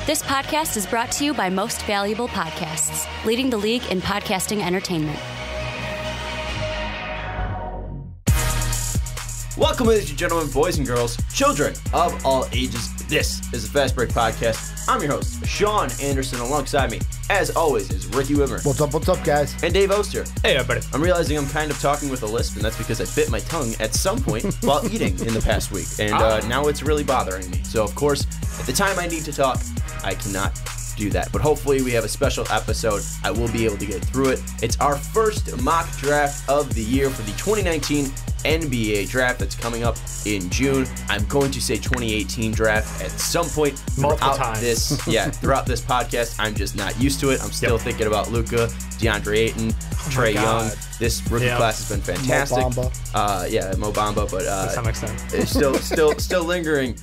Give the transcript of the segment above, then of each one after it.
This podcast is brought to you by Most Valuable Podcasts, leading the league in podcasting entertainment. Welcome, ladies and gentlemen, boys and girls, children of all ages. This is the Fast Break Podcast. I'm your host, Sean Anderson. Alongside me, as always, is Ricky Widmer. What's up, guys? And Dave Oster. Hey, everybody. I'm realizing I'm kind of talking with a lisp, and that's because I bit my tongue at some point while eating in the past week. And now it's really bothering me. So, of course, at the time I need to talk, I cannot do that. But hopefully we have a special episode. I will be able to get through it. It's our first mock draft of the year for the 2019 NBA draft that's coming up in June. I'm going to say 2018 draft at some point throughout this podcast. I'm just not used to it. I'm still thinking about Luka, DeAndre Ayton, Trae Young. This rookie class has been fantastic. Mo Bamba, but to some extent, it's still lingering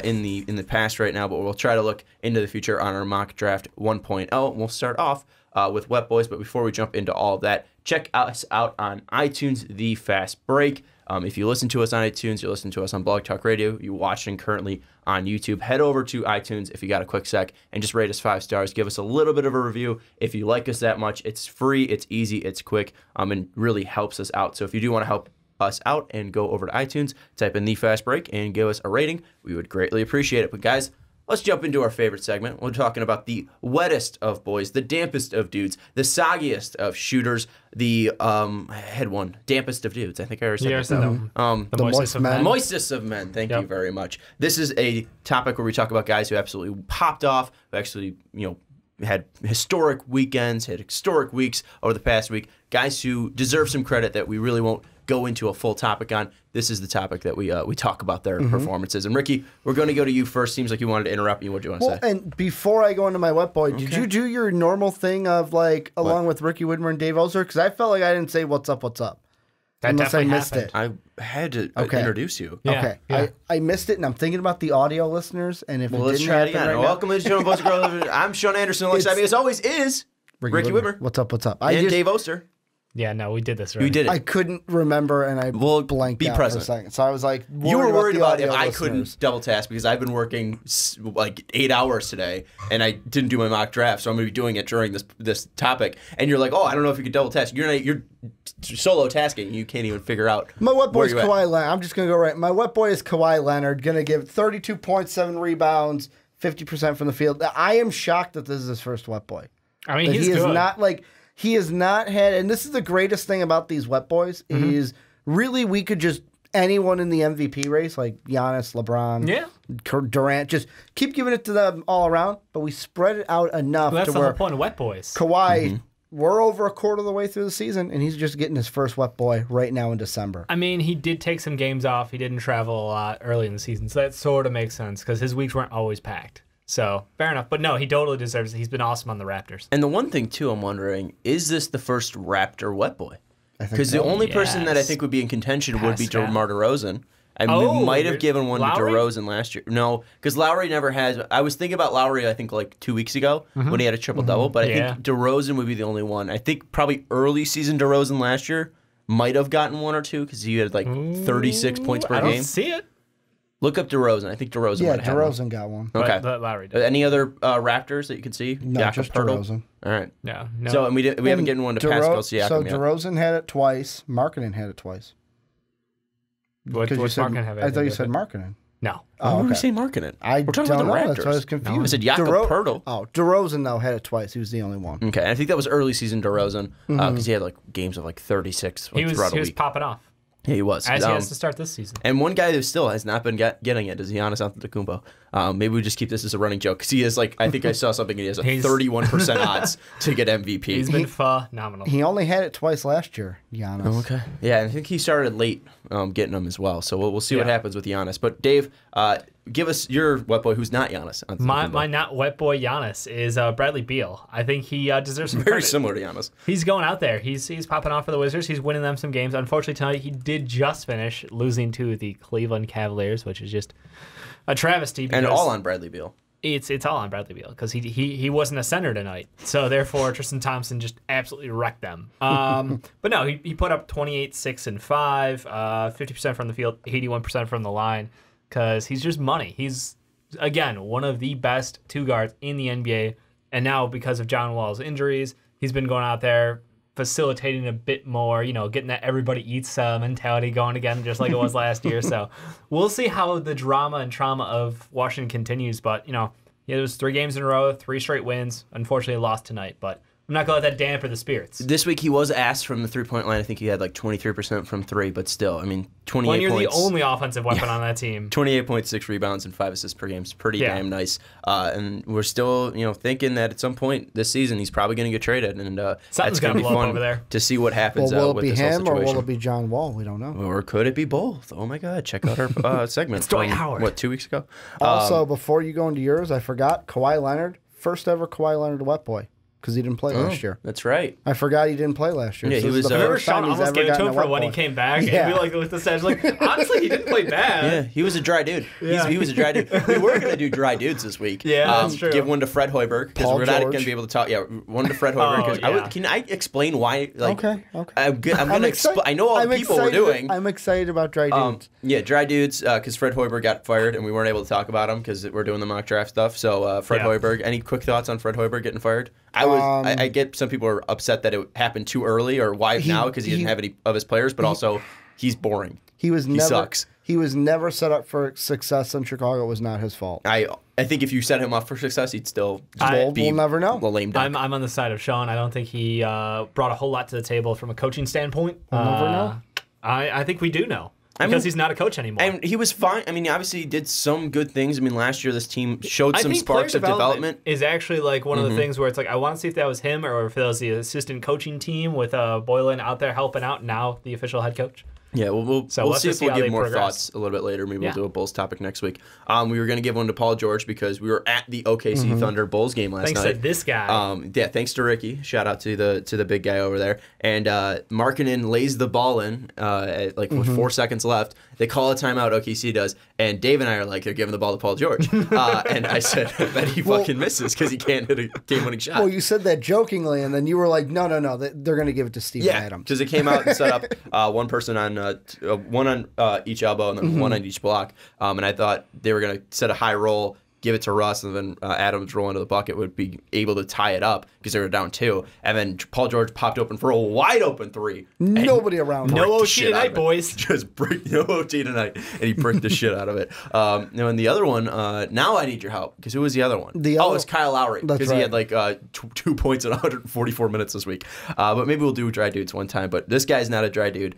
in the past right now. But we'll try to look into the future on our mock draft 1.0. We'll start off with Wet Boys, but before we jump into all of that, check us out on iTunes, The Fast Break. If you listen to us on iTunes, you listen to us on Blog Talk Radio, you're watching currently on YouTube, head over to iTunes if you got a quick sec and just rate us 5 stars. Give us a little bit of a review if you like us that much. It's free, it's easy, it's quick, and really helps us out. So if you do want to help us out and go over to iTunes, type in The Fast Break and give us a rating, we would greatly appreciate it. But guys, let's jump into our favorite segment. We're talking about the wettest of boys, the dampest of dudes, the soggiest of shooters, the dampest of dudes. I think I already said that. The moistest of men. Moistest of men. Thank you very much. This is a topic where we talk about guys who absolutely popped off, who actually, had historic weekends, had historic weeks over the past week, guys who deserve some credit that we really won't go into a full topic on. This is the topic that we talk about their performances. And Ricky, we're going to go to you first. Seems like you wanted to interrupt me. What do you want to say? And before I go into my wet boy, did you do your normal thing of along with Ricky Widmer and Dave Oster? Because I felt like I didn't say what's up. Unless I missed it. I had to introduce you. Yeah. Okay. I missed it, and I'm thinking about the audio listeners. And if let's try it again. Welcome, ladies and gentlemen, boys and girls. I'm Sean Anderson. Alongside me, as always, is Ricky Widmer. What's up? And Dave Oster. Yeah, no, we did this right. We did it. I couldn't remember, and I blanked out present. for a second. So I was like, you were worried about if I couldn't double task because I've been working like 8 hours today, and I didn't do my mock draft, so I'm going to be doing it during this topic. And you're like, oh, I don't know if you could double task. You're solo tasking. You can't even figure out. My wet boy is Kawhi Leonard. I'm just going to go right. My wet boy is Kawhi Leonard. Going to give 32 points, 7 rebounds, 50% from the field. I am shocked that this is his first wet boy. I mean, he's good. He has not had, and this is the greatest thing about these wet boys, is really we could just, anyone in the MVP race, like Giannis, LeBron, Durant, just keep giving it to them all around, but we spread it out enough that's to the where whole point of wet boys. Kawhi, we're over a quarter of the way through the season, and he's just getting his first wet boy right now in December. I mean, he did take some games off. He didn't travel a lot early in the season, so that sort of makes sense because his weeks weren't always packed. So, fair enough. But no, he totally deserves it. He's been awesome on the Raptors. And the one thing, too, I'm wondering, is this the first Raptor wet boy? Because the only person that I think would be in contention would be DeMar DeRozan. And we might have given one to DeRozan last year. No, because Lowry never has. I was thinking about Lowry, I think, like 2 weeks ago when he had a triple-double. But I think DeRozan would be the only one. I think probably early season DeRozan last year might have gotten 1 or 2 because he had like 36 points per game. I don't see it. Look up DeRozan. I think DeRozan might have DeRozan got one. Okay. But Lowry did. Any other Raptors that you can see? No, just DeRozan. All right. No. So and we haven't given one to Pascal Siakam so yet. DeRozan had it twice. Markkanen had it twice. What's Markkanen have? I thought you said Markkanen. No. Why would we say Markkanen? We're talking about the Raptors. That's why I was confused. No. I said Jakob Poeltl. Oh, DeRozan, though, had it twice. He was the only one. Okay. And I think that was early season DeRozan because he had like games of like 36 throughout a week. He was popping off. Yeah, he was. As he has to start this season. And one guy who still has not been getting it is Giannis Antetokounmpo. Maybe we just keep this as a running joke because he is like, I think I saw something, and he has a 31% odds to get MVP. He's been phenomenal. He only had it twice last year, Giannis. Oh, okay. Yeah, I think he started late getting them as well. So we'll see what happens with Giannis. But Dave, give us your wet boy who's not Giannis. My not wet boy Giannis is Bradley Beal. I think he deserves some Very credit. similar to Giannis. He's going out there. He's popping off for the Wizards. He's winning them some games. Unfortunately tonight he did just finish losing to the Cleveland Cavaliers, which is just a travesty. And all on Bradley Beal. It's all on Bradley Beal because he wasn't a center tonight. So therefore Tristan Thompson just absolutely wrecked them. But no, he put up 28, 6, and 5, 50% from the field, 81% from the line because he's just money. He's again, one of the best two guards in the NBA. And now, because of John Wall's injuries, he's been going out there facilitating a bit more, getting that everybody eats mentality going again, just like it was last year. So we'll see how the drama and trauma of Washington continues. But, it was 3 games in a row, 3 straight wins. Unfortunately, lost tonight. But I'm not going to let that dampen the spirits. This week he was asked from the three-point line. I think he had like 23% from 3, but still, 28 points. When you're the only offensive weapon on that team. 28.6 rebounds and 5 assists per game is pretty damn nice. And we're still, thinking that at some point this season he's probably going to get traded, and something's going to be fun over there to see what happens. Will it with be this whole him situation. or will it be John Wall? We don't know. Or could it be both? Oh my God! Check out our segment. It's Dwight Howard. What, 2 weeks ago? Also, before you go into yours, I forgot Kawhi Leonard, first ever Kawhi Leonard wet boy. Because he didn't play last year. That's right. I forgot he didn't play last year. Yeah, so he was. the Remember first time Sean he's almost ever gave it to gotten him a for wet when boy. he came back. Yeah. And we with the stats, honestly, he didn't play bad. Yeah, he was a dry dude. Yeah. He was a dry dude. We were going to do dry dudes this week. Yeah, that's true. Give one to Fred Hoiberg because Paul we're not George. going to be able to talk. Yeah, one to Fred Hoiberg. Can I explain why? Okay. I'm going to explain. I know all the people we're doing. I'm excited about dry dudes. Yeah, dry dudes because Fred Hoiberg got fired and we weren't able to talk about him because we're doing the mock draft stuff. So Fred Hoiberg. Any quick thoughts on Fred Hoiberg getting fired? I get some people are upset that it happened too early or why now because he didn't have any of his players, but also he's boring. He sucks. He was never set up for success in Chicago. It was not his fault. I think if you set him up for success, he'd still be we'll never know. a lame duck. I'm on the side of Sean. I don't think he brought a whole lot to the table from a coaching standpoint. We'll never know. I think we do know. Because he's not a coach anymore. And he was fine. Obviously he did some good things. Last year this team showed some sparks of development. Is actually like one of the things where it's like I want to see if that was him or if that was the assistant coaching team with Boylan out there helping out, now the official head coach. Yeah, we'll see if we'll give more thoughts a little bit later. Maybe we'll do a Bulls topic next week. We were going to give one to Paul George because we were at the OKC Thunder Bulls game last night. Thanks to this guy. Thanks to Ricky. Shout out to the big guy over there. And Markkanen lays the ball in with 4 seconds left. They call a timeout, OKC does, and Dave and I are like, they're giving the ball to Paul George. And I said, I bet he fucking misses because he can't hit a game-winning shot. Well, you said that jokingly, and then you were like, no, they're going to give it to Steven Adams. Because it came out and set up one person on one on each elbow and then one on each block. And I thought they were going to set a high roll, give it to Russ, and then Adams roll into the bucket would be able to tie it up because they were down 2. And then Paul George popped open for a wide open 3. Nobody around him. No OT tonight, boys. Just no OT tonight. And he bricked the shit out of it. And the other one, now I need your help because who was the other one? It was Kyle Lowry because he had like 2 points in 144 minutes this week. But maybe we'll do dry dudes one time. But this guy's not a dry dude.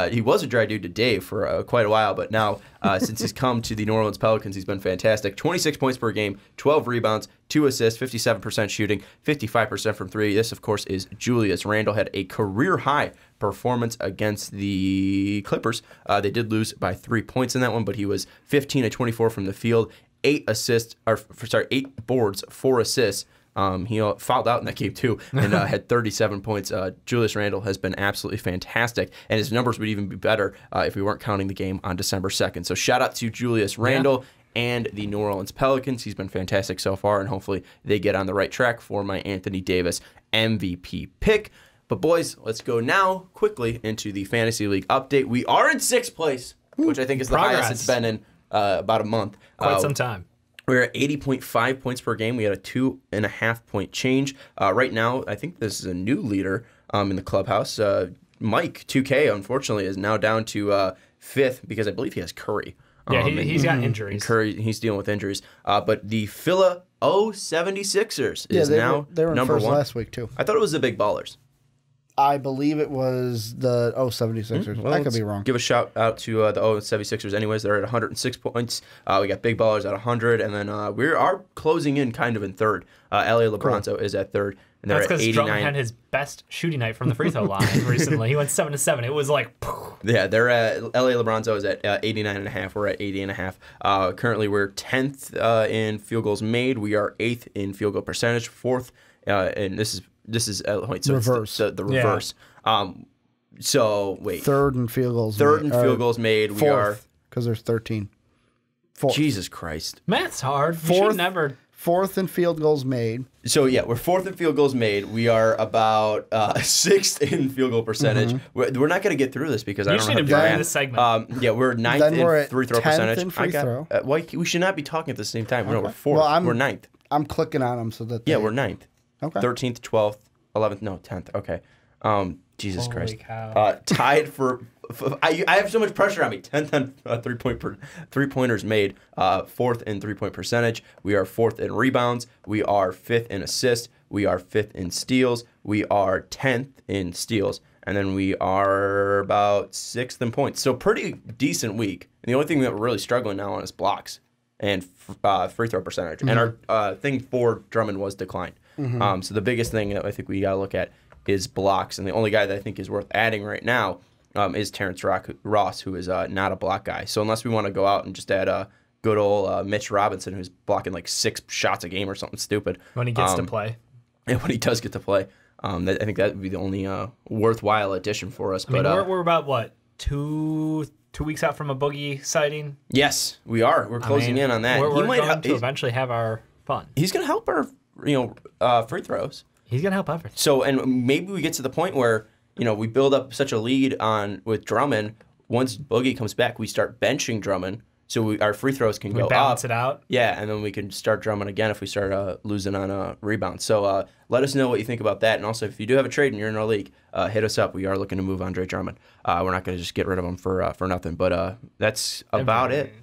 He was a dry dude to Dave for quite a while, but now since he's come to the New Orleans Pelicans, he's been fantastic. 26 points per game, 12 rebounds, 2 assists, 57% shooting, 55% from 3. This, of course, is Julius Randle. Had a career-high performance against the Clippers. They did lose by 3 points in that one, but he was 15 of 24 from the field, 8 boards, 4 assists. He fouled out in that game too and had 37 points. Julius Randle has been absolutely fantastic, and his numbers would even be better if we weren't counting the game on December 2nd. So shout out to Julius Randle and the New Orleans Pelicans. He's been fantastic so far, and hopefully they get on the right track for my Anthony Davis MVP pick. But boys, let's go now quickly into the Fantasy League update. We are in 6th place, which I think is the highest it's been in about a month. Quite some time. We're at 80.5 points per game. We had a 2.5 point change. Right now, I think this is a new leader in the clubhouse. Mike, 2K, unfortunately, is now down to 5th because I believe he has Curry. Yeah, he's got injuries. Curry, he's dealing with injuries. But the Phila 76ers is now they were in number first 1. last week, too. I thought it was the Big Ballers. I believe it was the 76ers. Well, I could be wrong. Give a shout out to the 76ers anyways. They're at 106 points. We got Big Ballers at 100. And then we are closing in kind of in 3rd. L.A. Lebronzo is at 3rd. And they're That's at because 89. Drummond had his best shooting night from the free throw line recently. He went 7-7. It was like... Yeah, they're at L.A. Lebronzo is at 89.5. We're at 80.5. Currently, we're 10th in field goals made. We are 8th in field goal percentage, 4th. And this is reverse. It's the reverse. So wait, 3rd in field goals. 3rd in field goals made. 4th, we are because there's 13. 4th. Jesus Christ. Math's hard. 4th, 4th in field goals made. So, yeah, we're 4th in field goals made. We are about 6th in field goal percentage. We're not going to get through this because I don't have Durant. This segment. Yeah, we're 9th Then we're in at free throw 10th percentage. in free throw. Well, we should not be talking at the same time. No, we're 4th. Well, we're 9th. I'm clicking on them so that Yeah, we're 9th. Okay. 13th, 12th, 11th, no, 10th. Okay. Jesus Holy Christ. cow. Tied for I have so much pressure on me. 10th on three-pointers made. 4th in three-point percentage. We are 4th in rebounds. We are 5th in assists. We are 5th in steals. We are 10th in steals. And then we are about 6th in points. So pretty decent week. And the only thing that we're really struggling now on is blocks and free throw percentage. And our thing for Drummond was declined. So the biggest thing that I think we got to look at is blocks. And the only guy that I think is worth adding right now is Terrence Ross, who is not a block guy. So unless we want to go out and just add good old Mitch Robinson, who's blocking like 6 shots a game or something stupid. When he gets to play. And when he does get to play. I think that would be the only worthwhile addition for us. I mean, we're about, what, two weeks out from a Boogie sighting? Yes, we are. We're closing in on that. We're going to eventually have our fun. He's going to help our free throws. He's going to help everything. So, and maybe we get to the point where, we build up such a lead with Drummond. Once Boogie comes back, we start benching Drummond, so our free throws can go up. Balance it out. Yeah, and then we can start Drummond again if we start losing on rebounds. So let us know what you think about that. And also, if you do have a trade and you're in our league, hit us up. We are looking to move Andre Drummond. We're not going to just get rid of him for nothing. But that's about it.